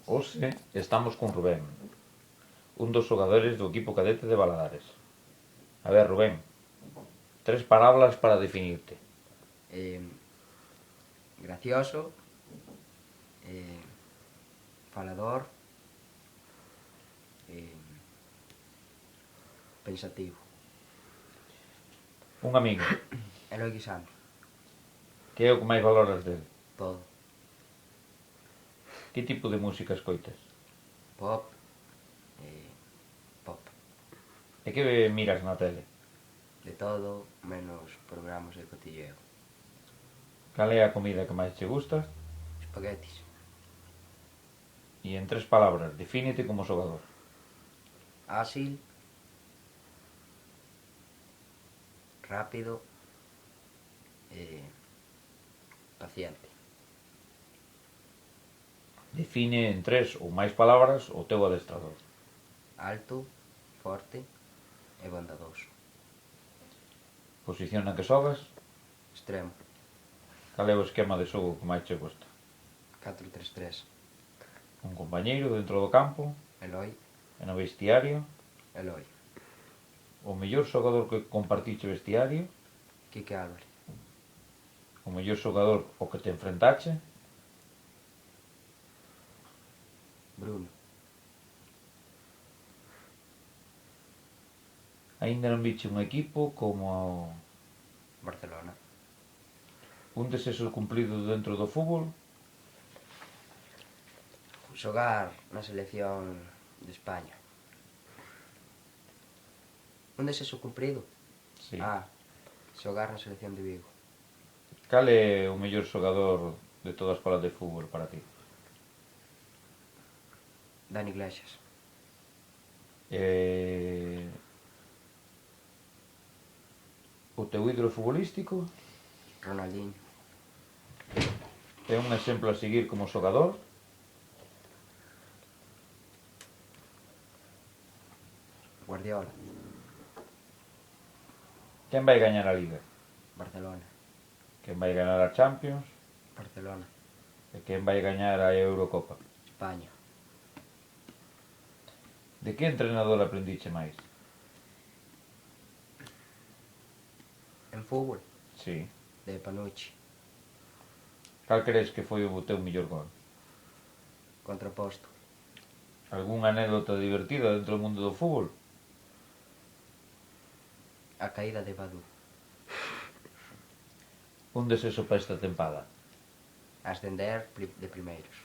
Hoxe estamos con Rubén, un dos xogadores do equipo cadete de Valadares. A ver, Rubén, 3 palabras para definirte. Gracioso, falador, pensativo. Un amigo, Eloi Guisando, que é o que máis valoras dele? todo. Que tipo de música escoitas? Pop, pop. E que miras na tele? De todo, menos programas de cotilleo. Cal é a comida que máis che gusta? Espaguetis. E en 3 palabras, defínete como xogador. Ágil, rápido, paciente. Define en 3 ou máis palabras o teu adestrador. Alto, forte e bondadoso. Posición na que xogas? Extremo. Cal é o esquema de xogo que máis che gusta? 4-3-3. Un compañeiro dentro do campo Eloi, e no vestiario? Eloi. O mellor xogador que compartiche vestiario? Quique Álvarez. O mellor xogador o que te enfrentache? Bruno. Aínda non viche un equipo como Barcelona. un desexo cumplido dentro do fútbol? Xogar na selección de España. Un desexo cumprido? Sí. Xogar na selección de Vigo. Cal é o mellor xogador de toda a escola de fútbol para ti? Dani Iglesias. O teu ídolo futbolístico? Ronaldinho. É un exemplo a seguir como xogador? Guardiola. Quen vai gañar a Liga? Barcelona. Quen vai gañar a Champions? Barcelona. E quen vai gañar a Eurocopa? España. De que entrenador aprendiche máis? En fútbol, Sí. de Panucci. Cal crees que foi o teu mellor gol? Contraposto. Algúnha anécdota divertida dentro do mundo do fútbol? A caída de Badu. Un desexo para esta tempada? Ascender de primeiros.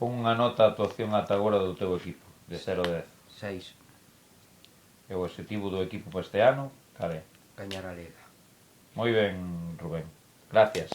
Pon unha nota a actuación ata agora do teu equipo, de 0 a 10. 6. E o objetivo do equipo para este ano, cal é? Gañar a Liga. Moi ben, Rubén. Gracias.